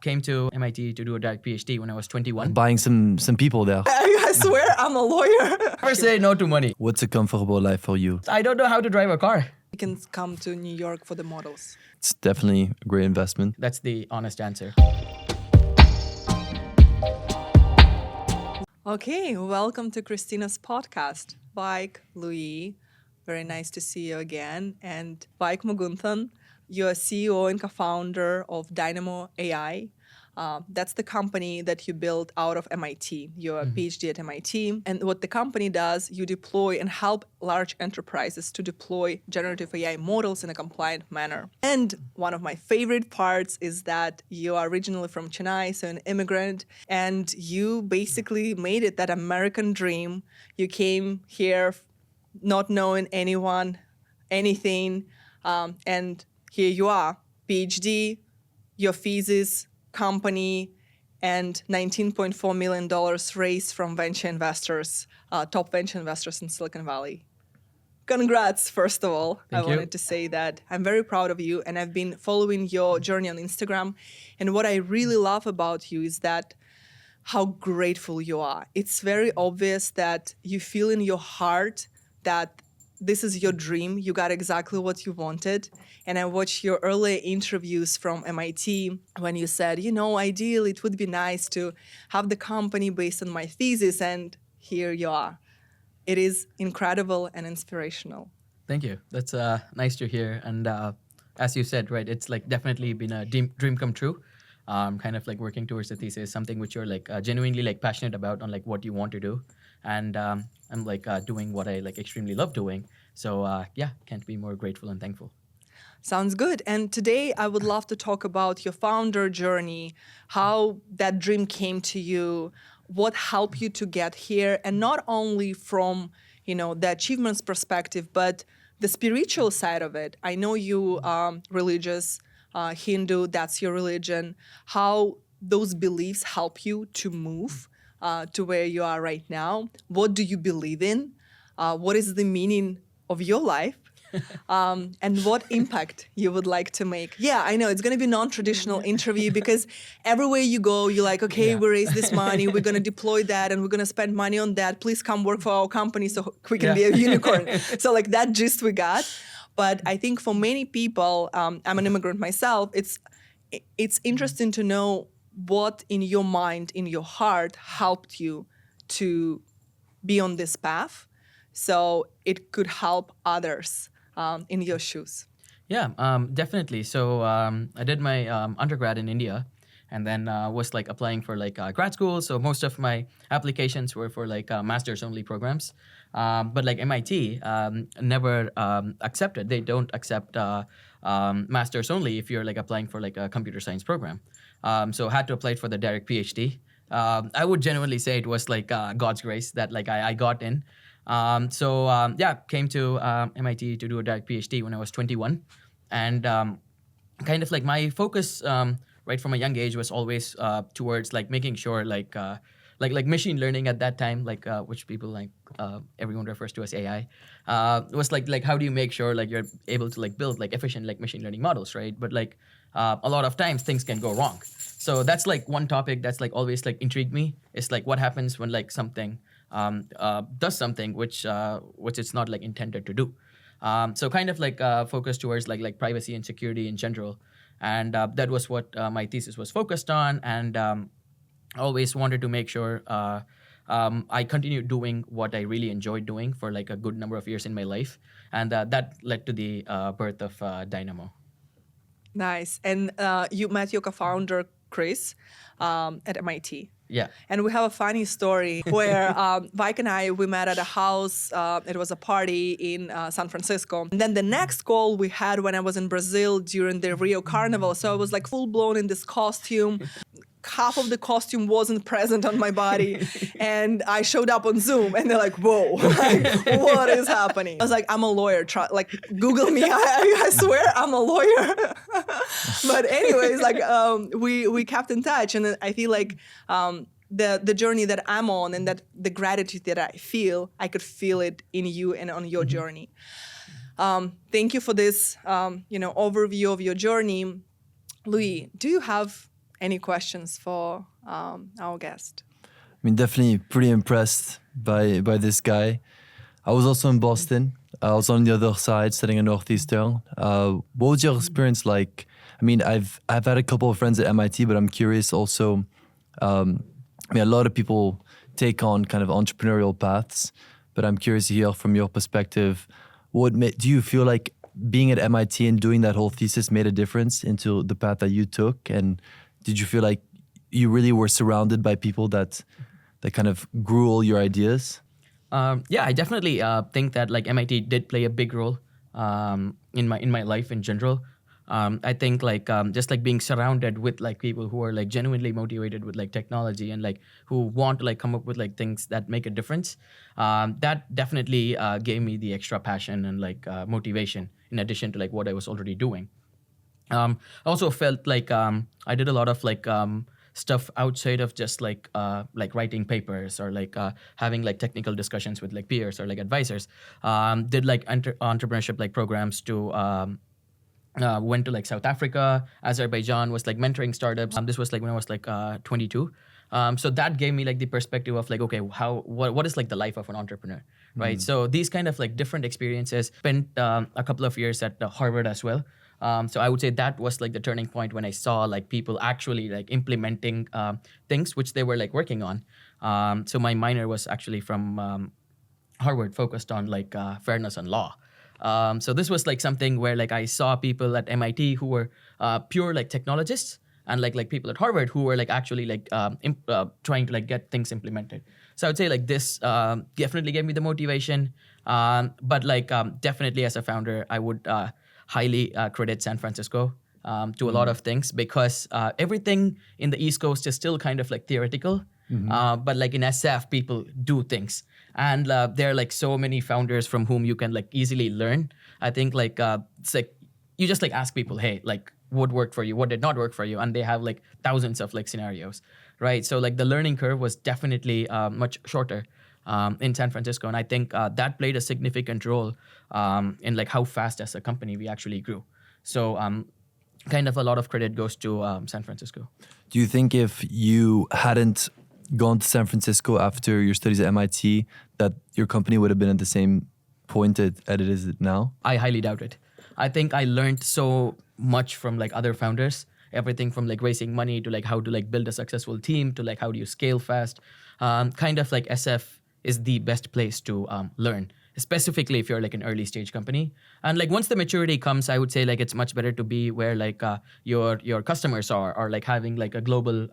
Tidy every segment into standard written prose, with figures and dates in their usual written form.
Came to MIT to do a direct PhD when I was 21. Buying some people there. I swear I'm a lawyer. Never say no to money. What's a comfortable life for you? I don't know how to drive a car. You can come to New York for the models. It's definitely a great investment. That's the honest answer. Okay, welcome to Kristina's podcast. Vaik, Louis, very nice to see you again. And Vaik Mugunthan, you're CEO and co-founder of DynamoAI. That's the company that you built out of MIT. You're a PhD at MIT. And what the company does, you deploy and help large enterprises to deploy generative AI models in a compliant manner. And one of my favorite parts is that you are originally from Chennai, so an immigrant, and you basically made it that American dream. You came here not knowing anyone, anything, and here you are, PhD, your thesis, company, and $19.4 million raised from venture investors, top venture investors in Silicon Valley. Congrats, first of all. Thank you. Wanted to say that I'm very proud of you, and I've been following your journey on Instagram. And what I really love about you is that how grateful you are. It's very obvious that you feel in your heart that this is your dream. You got exactly what you wanted. And I watched your earlier interviews from MIT when you said, ideally it would be nice to have the company based on my thesis. And here you are. It is incredible and inspirational. Thank you. That's nice to hear. And as you said, right, it's like definitely been a dream come true. Kind of like working towards the thesis, something which you're like genuinely like passionate about on like what you want to do. And I'm like doing what I like extremely love doing. So can't be more grateful and thankful. Sounds good. And today I would love to talk about your founder journey, how that dream came to you, what helped you to get here, and not only from, the achievements perspective, but the spiritual side of it. I know you are religious, Hindu, that's your religion, how those beliefs help you to move to where you are right now. What do you believe in? What is the meaning of your life? And what impact you would like to make. Yeah, I know it's going to be a non-traditional interview because everywhere you go, you're like, okay, we raise this money, we're going to deploy that, and we're going to spend money on that. Please come work for our company so we can be a unicorn. So like that gist we got. But I think for many people, I'm an immigrant myself, it's interesting to know what in your mind, in your heart, helped you to be on this path so it could help others in your shoes. Yeah, definitely. So I did my undergrad in India and then was like applying for like grad school. So most of my applications were for like master's only programs. But like MIT never accepted. They don't accept master's only if you're like applying for like a computer science program. So had to apply for the direct PhD. I would genuinely say it was like God's grace that like I got in. Came to MIT to do a direct PhD when I was 21. And kind of like my focus right from a young age was always towards like making sure like machine learning at that time, like which people like everyone refers to as AI, was like how do you make sure like you're able to like build like efficient like machine learning models, right? But like a lot of times things can go wrong. So that's like one topic that's like always like intrigued me. It's like what happens when like something does something which it's not like intended to do. So kind of like focused towards like privacy and security in general. And that was what my thesis was focused on. And always wanted to make sure I continued doing what I really enjoyed doing for like a good number of years in my life. And that led to the birth of Dynamo. Nice. And you met your co-founder, Chris, at MIT. Yeah. And we have a funny story where Vaik and I, we met at a house. It was a party in San Francisco. And then the next call we had when I was in Brazil during the Rio Carnival. So I was like full blown in this costume. Half of the costume wasn't present on my body. And I showed up on Zoom and they're like, whoa, like, what is happening? I was like, I'm a lawyer. Like, Google me. I swear I'm a lawyer. But anyways, like we kept in touch. And I feel like the journey that I'm on and that the gratitude that I feel, I could feel it in you and on your journey. Thank you for this, overview of your journey. Louis, do you have Any questions for our guest? I mean, definitely pretty impressed by this guy. I was also in Boston. I was on the other side, studying at Northeastern. What was your experience like? I mean, I've had a couple of friends at MIT, but I'm curious also. I mean, a lot of people take on kind of entrepreneurial paths, but I'm curious to hear from your perspective. Do you feel like being at MIT and doing that whole thesis made a difference into the path that you took? And did you feel like you really were surrounded by people that kind of grew all your ideas? Yeah, I definitely think that like MIT did play a big role in my life in general. I think like just like being surrounded with like people who are like genuinely motivated with like technology and like who want to like come up with like things that make a difference. That definitely gave me the extra passion and like motivation in addition to like what I was already doing. I also felt like I did a lot of like stuff outside of just like writing papers or like having like technical discussions with like peers or like advisors. Did like entrepreneurship like programs to went to like South Africa, Azerbaijan, was like mentoring startups. This was like when I was like 22. So that gave me like the perspective of like, okay, what is like the life of an entrepreneur, right? So these kind of like different experiences. Spent a couple of years at Harvard as well. So I would say that was like the turning point when I saw like people actually like implementing things which they were like working on. So my minor was actually from Harvard, focused on like fairness and law. So this was like something where like I saw people at MIT who were pure like technologists and like people at Harvard who were like actually like trying to like get things implemented. So I would say like this definitely gave me the motivation. But like definitely as a founder, I would highly credit San Francisco to a lot of things because everything in the East Coast is still kind of like theoretical. But like in SF, people do things. And there are like so many founders from whom you can like easily learn. I think like it's like you just like ask people, hey, like what worked for you, what did not work for you, and they have like thousands of like scenarios, right? So like the learning curve was definitely much shorter in San Francisco, and I think that played a significant role in like how fast as a company we actually grew. So kind of a lot of credit goes to San Francisco. Do you think if you hadn't gone to San Francisco after your studies at MIT, that your company would have been at the same point at it is now? I highly doubt it. I think I learned so much from like other founders, everything from like raising money to like how to like build a successful team to like how do you scale fast. Kind of like SF is the best place to learn, specifically if you're like an early stage company. And like once the maturity comes, I would say like it's much better to be where like your customers are, or like having like a global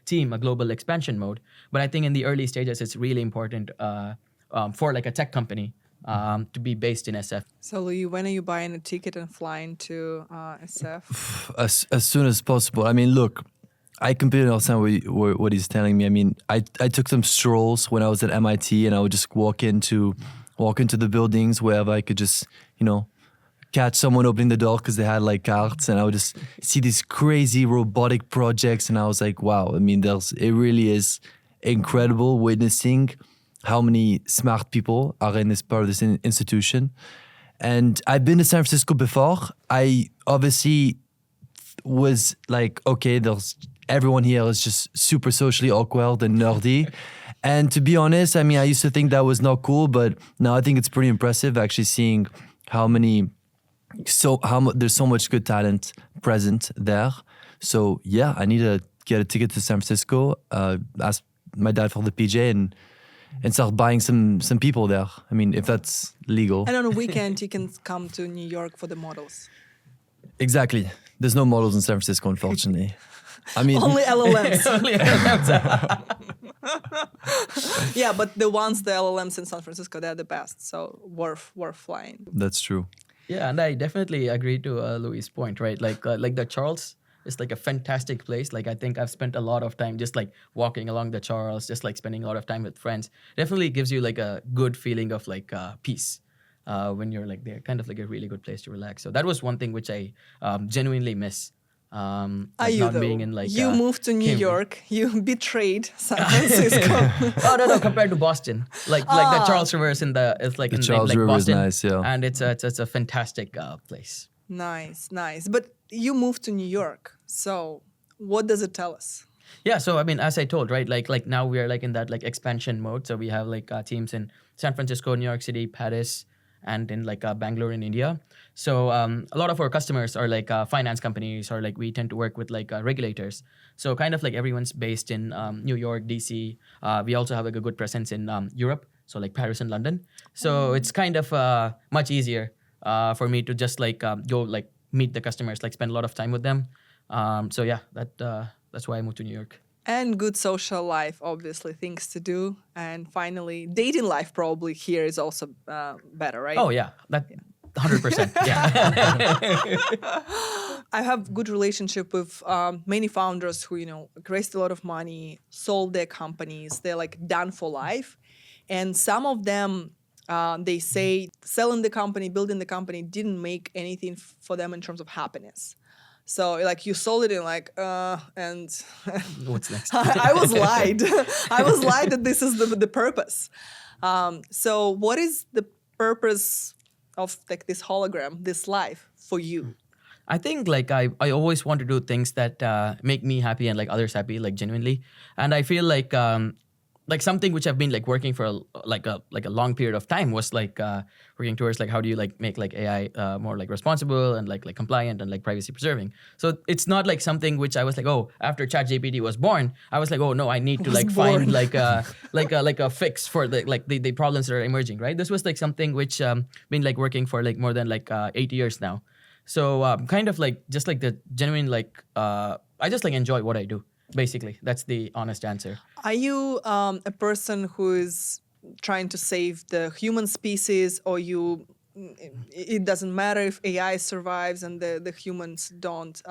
team, a global expansion mode. But I think in the early stages, it's really important for like a tech company to be based in SF. So Louis, when are you buying a ticket and flying to SF? As soon as possible. I mean, look, I completely understand what he's telling me. I mean, I took some strolls when I was at MIT, and I would just walk into the buildings wherever I could just, catch someone opening the door because they had like cards, and I would just see these crazy robotic projects, and I was like, wow. I mean, it really is incredible witnessing how many smart people are in this part of this institution. And I've been to San Francisco before. I obviously was like, okay, everyone here is just super socially awkward and nerdy. And to be honest, I mean, I used to think that was not cool, but now I think it's pretty impressive actually seeing there's so much good talent present there. So yeah, I need to get a ticket to San Francisco, ask my dad for the PJ and start buying some people there. I mean, if that's legal. And on a weekend, you can come to New York for the models. Exactly. There's no models in San Francisco, unfortunately. I mean, Only LLMs. Yeah, but the LLMs in San Francisco, they're the best. So worth flying. That's true. Yeah, and I definitely agree to Louis' point, right? Like the Charles is like a fantastic place. Like I think I've spent a lot of time just like walking along the Charles, just like spending a lot of time with friends. Definitely gives you like a good feeling of like peace when you're like there. Kind of like a really good place to relax. So that was one thing which I genuinely miss. Are you not though? being in like you moved to New Cambridge. York. You betrayed San Francisco. Oh no, compared to Boston, like the Charles River is like Charles like River is Boston, nice, yeah. and it's a fantastic place. Nice. But you moved to New York. So What does it tell us? Yeah, so I mean, as I told, right, like now we are like in that like expansion mode. So we have like teams in San Francisco, New York City, Paris, and in like Bangalore in India. So a lot of our customers are like finance companies, or like we tend to work with like regulators. So kind of like everyone's based in New York, DC. We also have like a good presence in Europe, so like Paris and London. So it's kind of much easier for me to just like go like meet the customers, like spend a lot of time with them. So yeah, that's why I moved to New York. And good social life, obviously, things to do. And finally, dating life probably here is also better, right? Oh yeah, that 100%. Yeah. I have good relationship with many founders who, raised a lot of money, sold their companies. They're like done for life. And some of them, they say selling the company, building the company didn't make anything for them in terms of happiness. So like you sold it and like, and What's next? I was lied. I was lied that this is the purpose. So what is the purpose of like this hologram, this life for you? I think like I always want to do things that make me happy and like others happy, like genuinely. And I feel like something which I've been like working for a long period of time was like working towards like how do you like make like AI more like responsible and like compliant and like privacy preserving. So it's not like something which I was like, oh, after ChatGPT was born, I was like, oh no, I need to like find like a fix for the problems that are emerging, right? This was like something which been like working for like more than like 8 years now. So kind of like just like the genuine like I just like enjoy what I do. Basically, that's the honest answer. Are you a person who is trying to save the human species, or it doesn't matter if AI survives and the humans don't?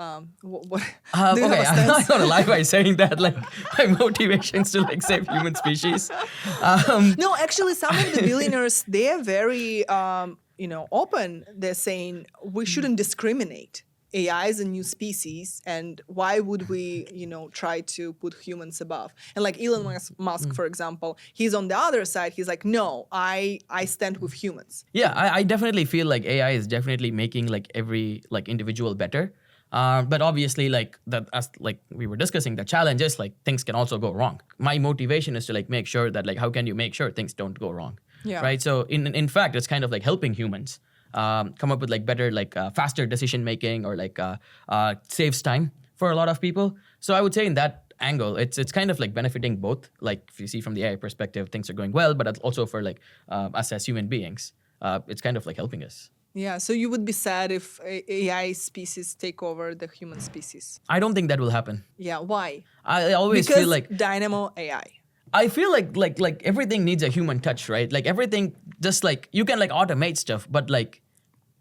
What do you Okay, have a I'm not stance? gonna lie by saying that like my motivation is to like save human species. No, actually, some of the billionaires, they're very open. They're saying we shouldn't discriminate. AI is a new species, and why would we, try to put humans above? And like Elon Musk, for example, he's on the other side. He's like, no, I stand with humans. Yeah, I definitely feel like AI is definitely making like every like individual better. But obviously, like that, as like we were discussing, the challenge is like things can also go wrong. My motivation is to like make sure that like how can you make sure things don't go wrong, Yeah. right? So in fact, it's kind of like helping humans come up with like better like faster decision making, or like saves time for a lot of people. So I would say in that angle, it's kind of like benefiting both. Like if you see from the AI perspective, things are going well, but also for like us as human beings, it's kind of like helping us. Yeah. So you would be sad if AI species take over the human species. I don't think that will happen. Yeah. Why? I always Because feel like DynamoAI. I feel like everything needs a human touch, right? Like everything, just like you can like automate stuff, but like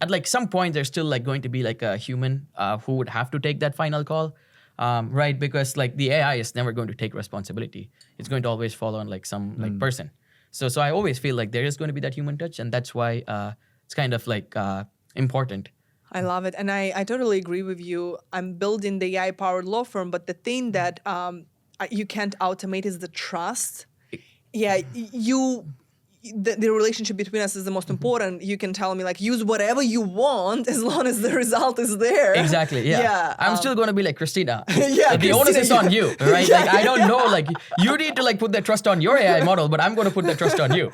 at like some point there's still like going to be like a human who would have to take that final call, right? Because like the AI is never going to take responsibility. It's going to always fall on like some like person. So I always feel like there is going to be that human touch, and that's why it's kind of like important. I love it. And I totally agree with you. I'm building the AI powered law firm, but the thing that you can't automate is the trust. Yeah, the relationship between us is the most important. You can tell me like use whatever you want as long as the result is there. Exactly. Yeah. Yeah, I'm still going to be like Kristina. Yeah, The onus Kristina, is on yeah. you, right? Yeah, Like I don't know. Like you need to like put that trust on your AI model, but I'm going to put that trust on you.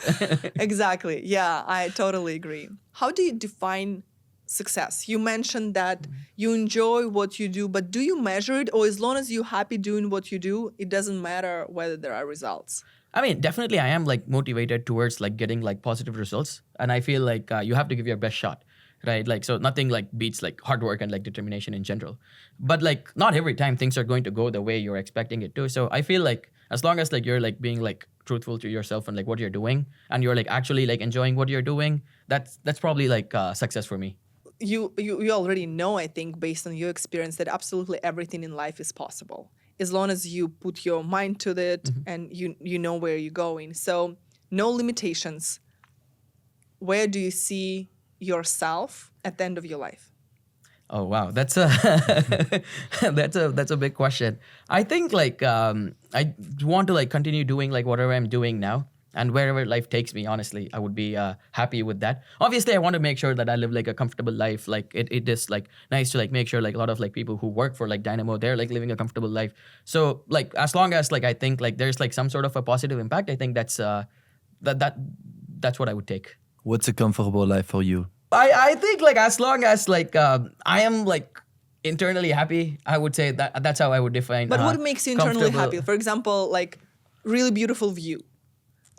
Exactly. Yeah, I totally agree. How do you define success? You mentioned that you enjoy what you do, but do you measure it, or as long as you're happy doing what you do, it doesn't matter whether there are results? I mean, definitely I am like motivated towards like getting like positive results. And I feel like you have to give your best shot, right? Like, so nothing like beats like hard work and like determination in general. But like not every time things are going to go the way you're expecting it to. So I feel like as long as like you're like being like truthful to yourself and like what you're doing, and you're like actually like enjoying what you're doing, that's probably like success for me. You already know, I think, based on your experience, that absolutely everything in life is possible as long as you put your mind to it and you know where you're going. So no limitations. Where do you see yourself at the end of your life? Oh wow, that's a that's a big question. I think like I want to like continue doing like whatever I'm doing now. And wherever life takes me, honestly, I would be happy with that. Obviously, I want to make sure that I live like a comfortable life. Like it is like nice to like make sure like a lot of like people who work for like Dynamo, they're like living a comfortable life. So like as long as like I think like there's like some sort of a positive impact, I think that's that's what I would take. What's a comfortable life for you? I think like as long as like I am like internally happy, I would say that's how I would define. But what makes you internally comfortable. happy? For example, like really beautiful view.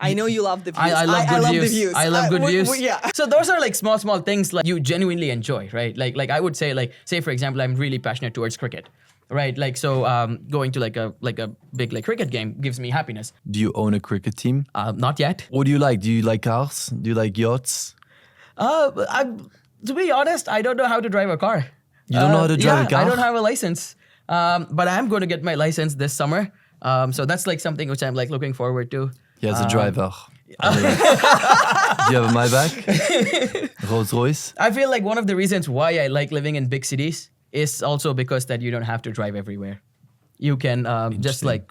I know you love the views. I love good views. The views. I love good views. Yeah. So those are like small things like you genuinely enjoy, right? Like I would say like say for example, I'm really passionate towards cricket, right? Like so going to like a big like cricket game gives me happiness. Do you own a cricket team? Not yet. What do you like? Do you like cars? Do you like yachts? To be honest, I don't know how to drive a car. You don't know how to drive a car? I don't have a license. But I'm going to get my license this summer. So that's like something which I'm like looking forward to. He has a driver. Do you have a Maybach? Rolls Royce? I feel like one of the reasons why I like living in big cities is also because that you don't have to drive everywhere. You can just like...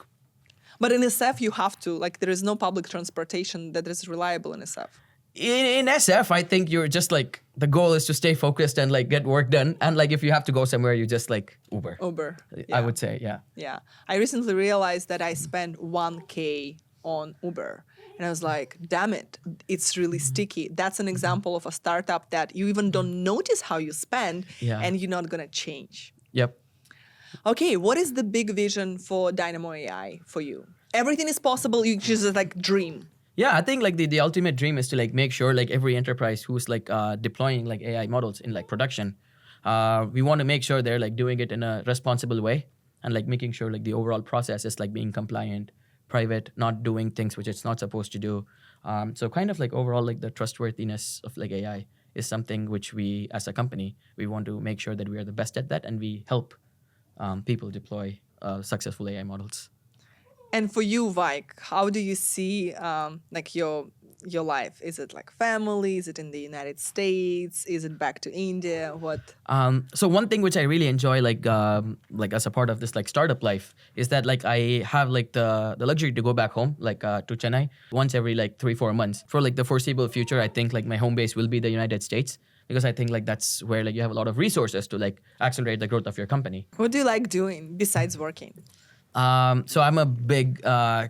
But in SF, you have to. Like, there is no public transportation that is reliable in SF. In SF, I think you're just like, the goal is to stay focused and like get work done. And like if you have to go somewhere, you just like Uber. Uber. I would say, yeah. Yeah. I recently realized that I spent 1K on Uber. And I was like, damn it, it's really sticky. That's an example of a startup that you even don't notice how you spend and you're not going to change. Yep. Okay, what is the big vision for DynamoAI for you? Everything is possible, you just like dream. Yeah, I think like the ultimate dream is to like make sure like every enterprise who's like deploying like AI models in like production, we want to make sure they're like doing it in a responsible way and like making sure like the overall process is like being compliant, private, not doing things which it's not supposed to do. So kind of like overall like the trustworthiness of like AI is something which we as a company, we want to make sure that we are the best at that and we help people deploy successful AI models. And for you, Vaik, how do you see like your life? Is it like family? Is it in the United States? Is it back to India? What? So one thing which I really enjoy like as a part of this like startup life is that like I have like the luxury to go back home like to Chennai once every like 3-4 months. For like the foreseeable future, I think like my home base will be the United States because I think like that's where like you have a lot of resources to like accelerate the growth of your company. What do you like doing besides working? So I'm a big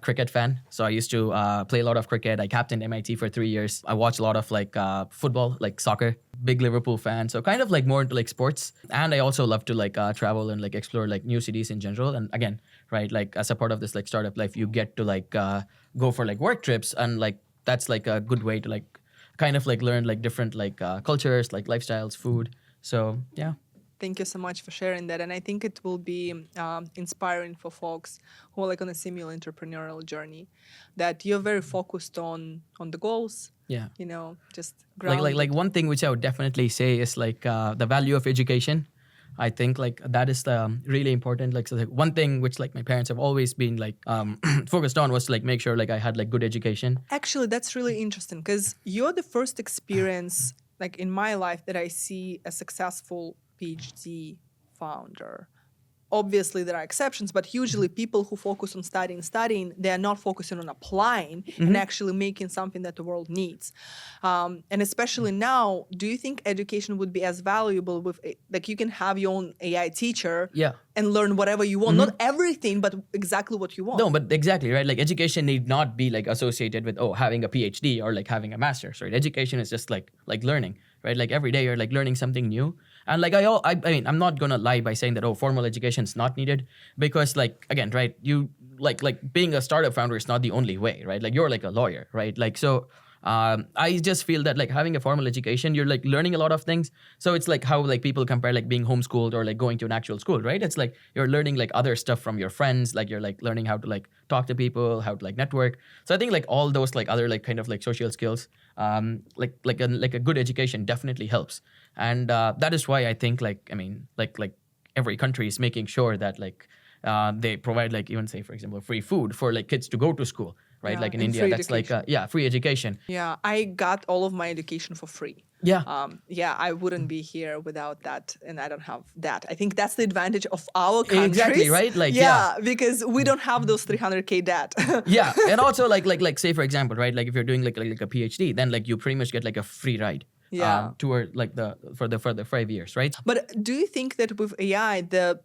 cricket fan. So I used to play a lot of cricket. I captained MIT for 3 years. I watch a lot of like football, like soccer. Big Liverpool fan. So kind of like more into like sports. And I also love to like travel and like explore like new cities in general. And again, right, like as a part of this like startup life, you get to like go for like work trips. And like that's like a good way to like kind of like learn like different like cultures, like lifestyles, food. So yeah. Thank you so much for sharing that. And I think it will be inspiring for folks who are like on a similar entrepreneurial journey, that you're very focused on the goals. Yeah. You know, just grounded. Like one thing which I would definitely say is like the value of education. I think like that is really important. Like, so like one thing which like my parents have always been like focused on was to like make sure like I had like good education. Actually, that's really interesting because you're the first experience like in my life that I see a successful PhD founder. Obviously, there are exceptions, but usually people who focus on studying, they are not focusing on applying and actually making something that the world needs. And especially now, do you think education would be as valuable with, like you can have your own AI teacher and learn whatever you want, not everything, but exactly what you want. No, but exactly, right? Like education need not be like associated with, having a PhD or like having a master's, right? Education is just like learning, right? Like every day you're like learning something new. And like I mean, I'm not gonna lie by saying that formal education is not needed, because like again, right? You like being a startup founder is not the only way, right? Like you're like a lawyer, right? Like so, I just feel that like having a formal education, you're like learning a lot of things. So it's like how like people compare like being homeschooled or like going to an actual school, right? It's like you're learning like other stuff from your friends, like you're like learning how to like talk to people, how to like network. So I think like all those like other like kind of like social skills, like a good education definitely helps. And that is why I think like, I mean, like every country is making sure that like they provide like even say, for example, free food for like kids to go to school, right? Yeah, like in and India, free that's education. like, free education. Yeah, I got all of my education for free. Yeah. Yeah, I wouldn't be here without that, and I don't have that. I think that's the advantage of our countries. Exactly, right? Like, because we don't have those 300K debt. Yeah, and also like say for example, right? Like if you're doing like a PhD, then like you pretty much get like a free ride. Yeah. Toward like for the 5 years, right? But do you think that with AI, the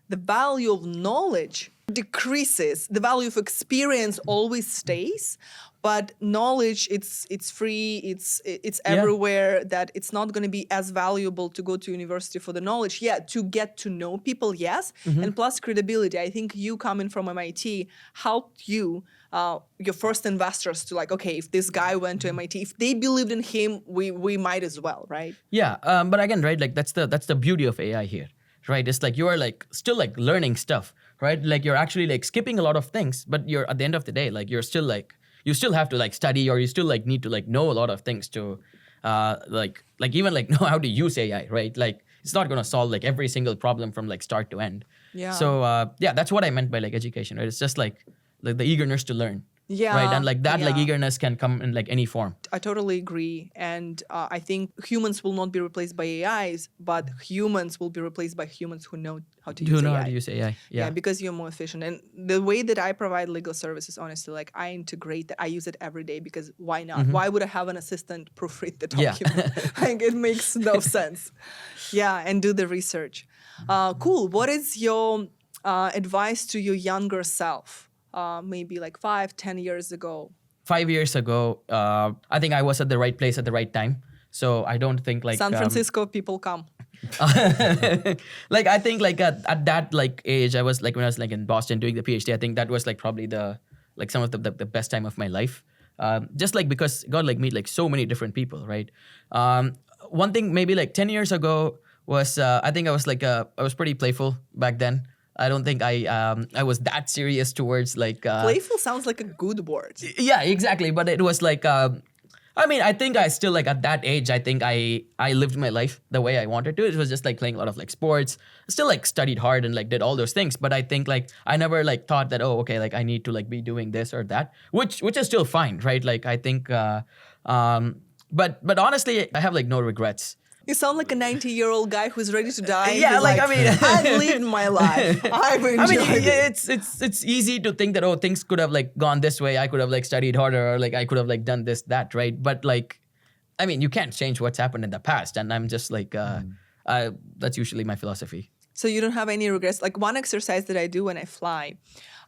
value of knowledge decreases, the value of experience always stays, but knowledge, it's free, it's everywhere, that it's not going to be as valuable to go to university for the knowledge. Yeah, to get to know people, yes, and plus credibility. I think you coming from MIT helped you, your first investors, to like, okay, if this guy went to MIT, if they believed in him, we might as well, right? Yeah, but again, right? Like that's the beauty of AI here, right? It's like you are like still like learning stuff, right? Like you're actually like skipping a lot of things, but you're at the end of the day, like you're still like you still have to like study, or you still like need to like know a lot of things to like even like know how to use AI, right? Like it's not gonna solve like every single problem from like start to end. Yeah. So yeah, that's what I meant by like education, right? It's just like the eagerness to learn. Yeah. Right. And like that, like yeah. eagerness can come in like any form. I totally agree. And I think humans will not be replaced by AIs, but humans will be replaced by humans who know how to use AI. Who know how to use AI. Yeah. Because you're more efficient. And the way that I provide legal services, honestly, like I integrate that. I use it every day because why not? Why would I have an assistant proofread the document? Like it makes no sense. Yeah. And do the research. Cool. What is your advice to your younger self? Maybe like 5-10 years ago? 5 years ago, I think I was at the right place at the right time. So I don't think like San Francisco people come. Like I think like at that like age, I was like when I was like in Boston doing the PhD, I think that was like probably the like some of the best time of my life. Just like because God like meet like so many different people, right? One thing maybe like 10 years ago was I think I was like I was pretty playful back then. I don't think I was that serious towards like Playful sounds like a good word. Yeah, exactly. But it was like I mean, I think I still like at that age, I think I lived my life the way I wanted to. It was just like playing a lot of like sports. Still like studied hard and like did all those things. But I think like I never like thought that, oh, okay, like I need to like be doing this or that, which is still fine, right? Like I think but honestly, I have like no regrets. You sound like a 90-year-old guy who's ready to die. Yeah, He's like I mean, I've lived my life. I've enjoyed it. It's easy to think that, oh, things could have like gone this way. I could have like studied harder, or like I could have like done this, that, right? But like, I mean, you can't change what's happened in the past, and I'm just like, that's usually my philosophy. So you don't have any regrets. Like one exercise that I do when I fly,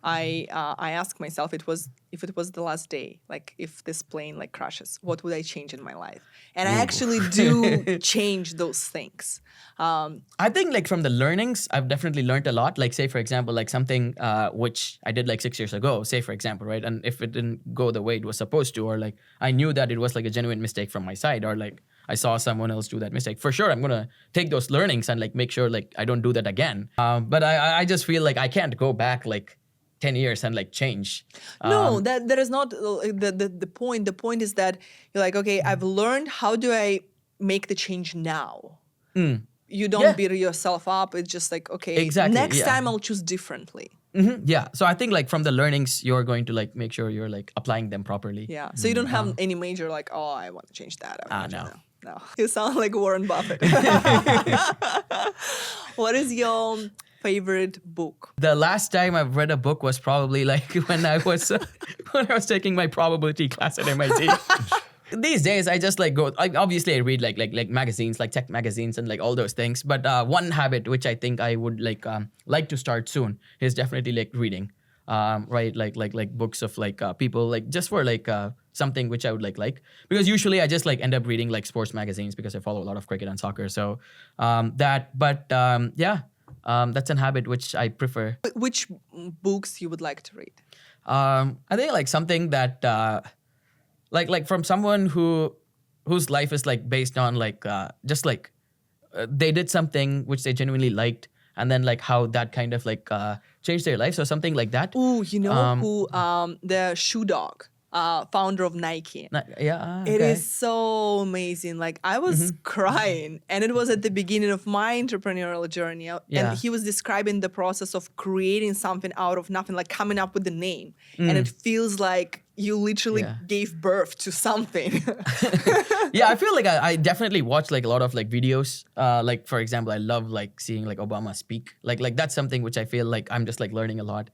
I ask myself, if it was the last day, like if this plane like crashes, what would I change in my life? And I actually do change those things. I think like from the learnings, I've definitely learned a lot. Like say for example, like something which I did like 6 years ago, say for example, right? And if it didn't go the way it was supposed to, or like I knew that it was like a genuine mistake from my side, or like I saw someone else do that mistake, for sure I'm gonna take those learnings and like make sure like I don't do that again. But I just feel like I can't go back like 10 years and like change. No, that is not the point. The point is that you're like, okay, I've learned, how do I make the change now? You don't beat yourself up. It's just like, okay, exactly, next time I'll choose differently. Yeah. So I think like from the learnings, you're going to like make sure you're like applying them properly. Yeah. So you don't have any major like, oh, I want to change that. No. No. You sound like Warren Buffett. What is your favorite book? The last time I've read a book was probably like when I was taking my probability class at MIT. These days I just like go. Obviously I read like magazines, like tech magazines and like all those things. But one habit which I think I would like to start soon is definitely like reading. Right, like books of like people, like just for like something which I would like, because usually I just like end up reading like sports magazines because I follow a lot of cricket and soccer. So that's an habit which I prefer. Which books you would like to read? I think like something that like from someone whose life is like based on like just like they did something which they genuinely liked, and then like how that kind of like changed their life. So something like that. Oh, you know who the Shoe Dog, founder of Nike. Okay. It is so amazing. Like I was crying, and it was at the beginning of my entrepreneurial journey. And he was describing the process of creating something out of nothing, like coming up with the name. And it feels like you literally Yeah. gave birth to something. Yeah, I feel like I definitely watch like a lot of like videos. Like for example, I love like seeing like Obama speak. Like that's something which I feel like I'm just like learning a lot.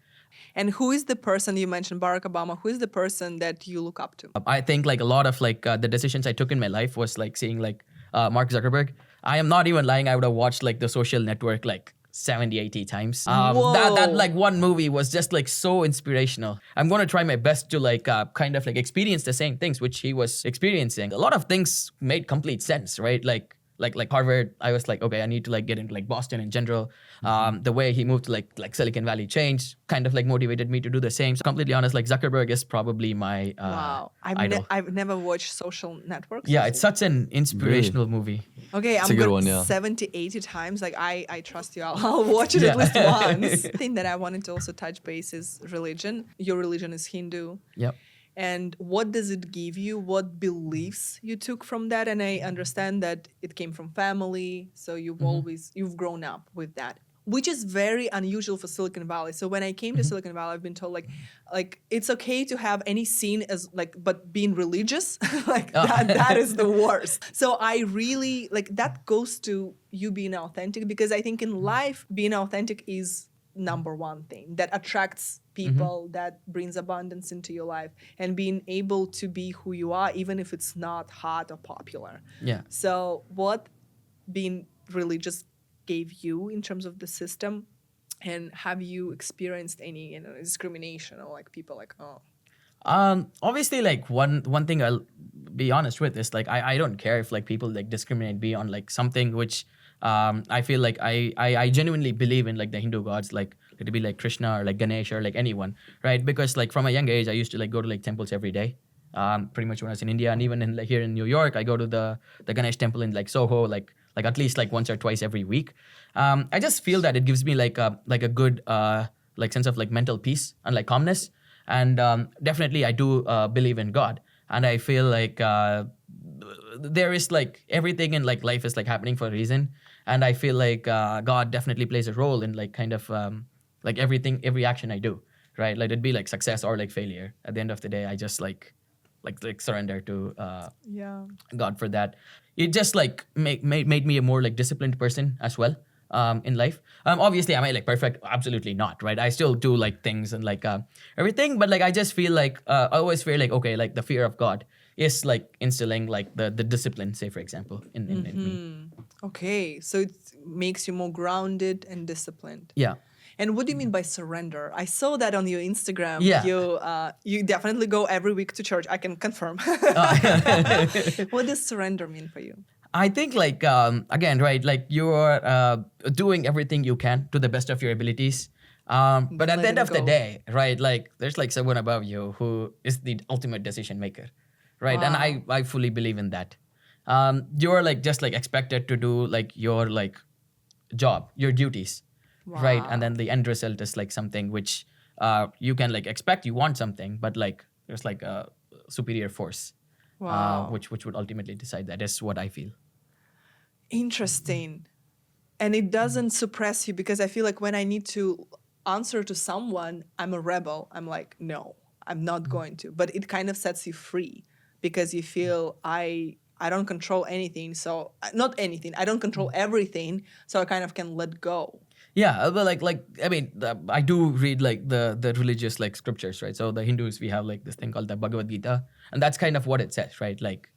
And who is the person you mentioned, Barack Obama? Who is the person that you look up to? I think like a lot of like the decisions I took in my life was like seeing like Mark Zuckerberg. I am not even lying. I would have watched like The Social Network like 70, 80 times. That Whoa. like one movie was just like so inspirational. I'm going to try my best to like kind of like experience the same things which he was experiencing. A lot of things made complete sense, right? Like Harvard, I was like, okay, I need to like get into like Boston in general. The way he moved to like Silicon Valley changed kind of like motivated me to do the same. So completely honest, like Zuckerberg is probably my Wow. idol. I've never watched Social Networks. Yeah, it's such an inspirational movie. Okay, It's I'm a good good one, yeah. 70, 80 times. Like I trust you. I'll watch it Yeah. at least once. The thing that I wanted to also touch base is religion. Your religion is Hindu. Yep. And what does it give you? What beliefs you took from that? And I understand that it came from family, so you've grown up with that, which is very unusual for Silicon Valley. So when I came to Silicon Valley, I've been told like it's okay to have any sin as like, but being religious, like that is the worst. So I really like that goes to you being authentic, because I think in life being authentic is number one thing that attracts people, that brings abundance into your life, and being able to be who you are even if it's not hot or popular. Yeah. So what being religious gave you in terms of the system, and have you experienced any discrimination or like people like, oh, Obviously, like one thing I'll be honest with is like I don't care if like people like discriminate me on like something which I feel like I genuinely believe in like the Hindu gods, like to be like Krishna or like Ganesh or like anyone, right? Because like from a young age I used to like go to like temples every day. Pretty much when I was in India, and even in like here in New York, I go to the Ganesh temple in like Soho, like at least like once or twice every week. I just feel that it gives me like a good like sense of like mental peace and like calmness. And definitely I do believe in God, and I feel like there is like everything in like life is like happening for a reason, and I feel like God definitely plays a role in like kind of like every action I do, right? Like it'd be like success or like failure. At the end of the day, I just like surrender to yeah, God for that. It just like made me a more like disciplined person as well in life. Obviously, am I like perfect? Absolutely not, right? I still do like things and like everything, but like I just feel like I always feel like okay, like the fear of God is like instilling like the discipline, say for example, in me. okay, so it makes you more grounded and disciplined. Yeah. And what do you mean by surrender? I saw that on your Instagram. Yeah. You definitely go every week to church. I can confirm. What does surrender mean for you? I think like again, right? Like you're doing everything you can to the best of your abilities. But at the end letting of the go. day, right? Like there's like someone above you who is the ultimate decision maker, right? And I fully believe in that. You're like just like expected to do like your like job, your duties, right? And then the end result is like something which you can like expect. You want something, but like there's like a superior force. Which would ultimately decide that. Is what I feel. Interesting. And it doesn't suppress you, because I feel like when I need to answer to someone, I'm a rebel. I'm like, no, I'm not going to. But it kind of sets you free, because you feel I don't control anything. So not anything. I don't control everything. So I kind of can let go. Yeah, but like I mean, I do read like the religious like scriptures, right? So the Hindus, we have like this thing called the Bhagavad Gita, and that's kind of what it says, right? Like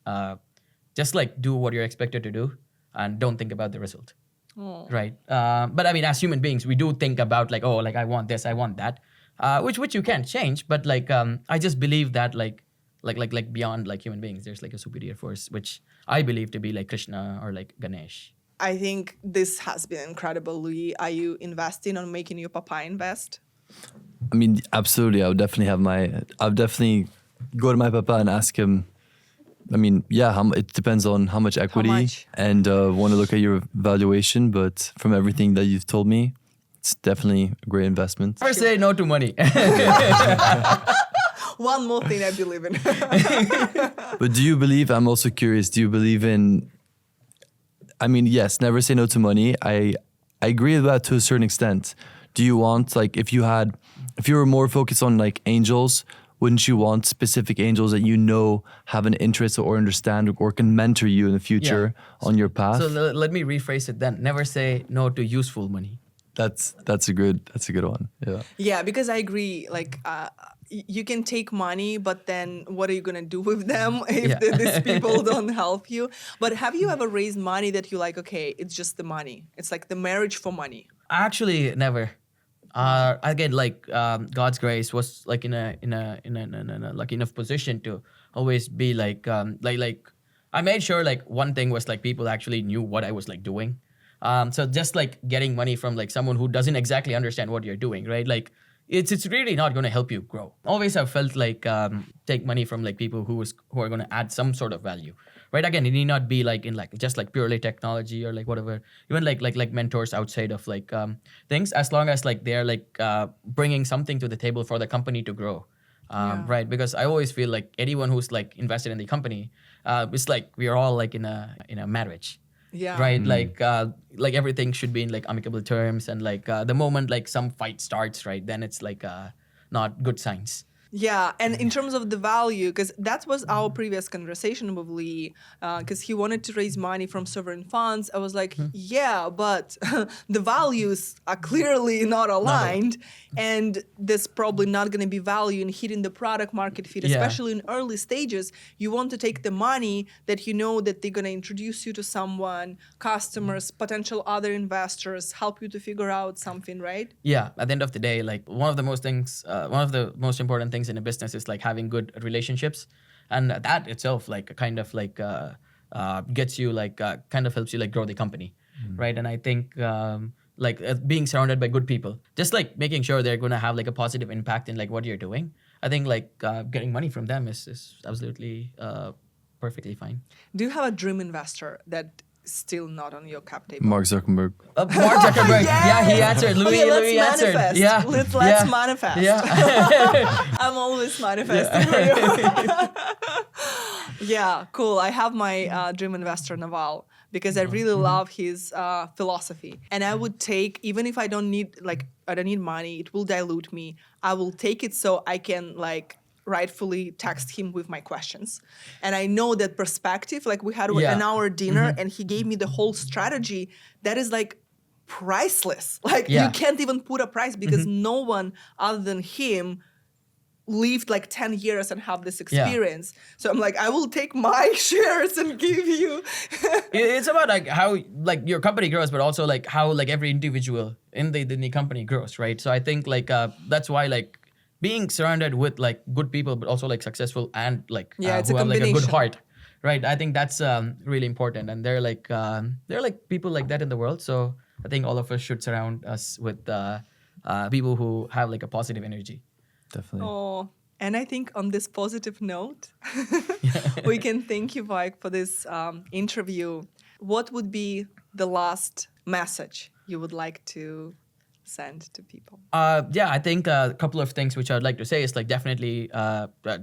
just like do what you're expected to do, and don't think about the result, right? But I mean, as human beings, we do think about like, oh, like I want this, I want that, which you can't change. But like I just believe that like beyond like human beings, there's like a superior force, which I believe to be like Krishna or like Ganesh. I think this has been incredible, Louis. Are you investing on making your papa invest? I mean, absolutely. I'll definitely go to my papa and ask him. I mean, yeah, it depends on how much equity much? and want to look at your valuation. But from everything that you've told me, it's definitely a great investment. Never say no to money. One more thing I believe in. But do you believe? I'm also curious. Do you believe in? I mean, yes, never say no to money. I agree with that to a certain extent. Do you want, like, if you were more focused on like angels, wouldn't you want specific angels that you know have an interest or understand or can mentor you in the future on your path? So let me rephrase it then. Never say no to useful money. That's a good one. Yeah. Yeah, because I agree. Like, you can take money, but then what are you gonna do with them if these people don't help you? But have you ever raised money that you like? Okay, it's just the money. It's like the marriage for money. Actually, never. Again, like God's grace was like in a lucky enough position to always be like I made sure like one thing was like people actually knew what I was like doing. So just like getting money from like someone who doesn't exactly understand what you're doing, right? Like it's really not going to help you grow. Always I've felt like take money from like people who are going to add some sort of value, right? Again, it need not be like in like just like purely technology or like whatever. Even like mentors outside of like things, as long as like they're like bringing something to the table for the company to grow. Right, because I always feel like anyone who's like invested in the company, it's like we are all like in a marriage. Yeah. Right, like everything should be in like amicable terms, and like the moment like some fight starts, right, then it's like not good signs. Yeah, and in terms of the value, because that was our previous conversation with Lee, because he wanted to raise money from sovereign funds. I was like, yeah, but the values are clearly not aligned, and there's probably not going to be value in hitting the product market fit, especially in early stages. You want to take the money that you know that they're going to introduce you to someone, customers, potential other investors, help you to figure out something, right? Yeah, at the end of the day, like one of the most important things in a business is like having good relationships, and that itself like kind of like gets you like kind of helps you like grow the company, right? And I think being surrounded by good people, just like making sure they're going to have like a positive impact in like what you're doing. I think like getting money from them is absolutely perfectly fine. Do you have a dream investor that still not on your cap table? Mark Zuckerberg. Mark Zuckerberg. Yeah, he answered. Louis answered. Manifest. Yeah, let's manifest. Yeah. I'm always manifesting for you. Yeah, cool. I have my dream investor, Naval, because I really love his philosophy. And I would take, even if I don't need money, it will dilute me. I will take it so I can like rightfully text him with my questions. And I know that perspective, like we had an hour dinner and he gave me the whole strategy that is like priceless. Like you can't even put a price because no one other than him lived like 10 years and have this experience. So I'm like, I will take my shares and give you. It's about like how like your company grows, but also like how like every individual in the company grows, right? So I think like that's why like being surrounded with like good people, but also like successful and like it's who a have like a good combination. heart, right? I think that's really important, and there are like people like that in the world. So I think all of us should surround us with people who have like a positive energy. Definitely. Oh, and I think on this positive note, we can thank you, Vaik, for this interview. What would be the last message you would like to send to people? I think a couple of things which I'd like to say is like definitely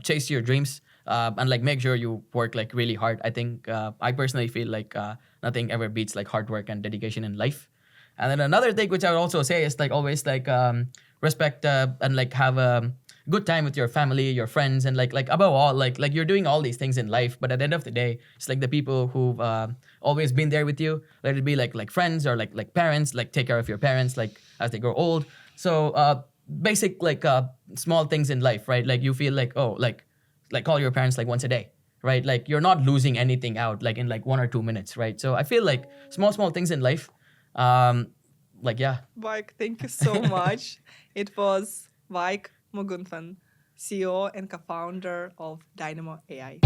chase your dreams and like make sure you work like really hard. I think I personally feel like nothing ever beats like hard work and dedication in life. And then another thing which I would also say is like always like respect and like have a good time with your family, your friends, and like above all like you're doing all these things in life, but at the end of the day, it's like the people who've always been there with you. Let it be like friends or like parents. Like take care of your parents like as they grow old. So basic like small things in life, right? Like you feel like like call your parents like once a day, right? Like you're not losing anything out like in like 1 or 2 minutes, right? So I feel like small things in life. Vaik, thank you so much. It was Vaik Mugunthan, CEO and co-founder of DynamoAI.